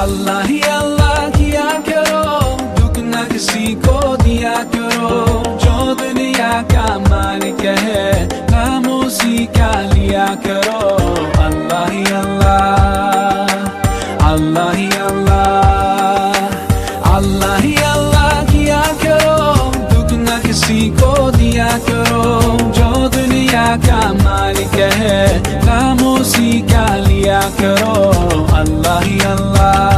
अल्लाह ही अल्लाह किया करो, दुख न किसी को दिया करो। जो दुनिया का मालिक है खामोशी का लिया करो। अल्लाह ही अल्लाह, अल्लाह ही अल्लाह, अल्लाह ही अल्लाह किया करो, दुख न किसी को दिया करो। जो दुनिया का मालिक है खामोशी का लिया करो। अल्लाह ही अल्लाह।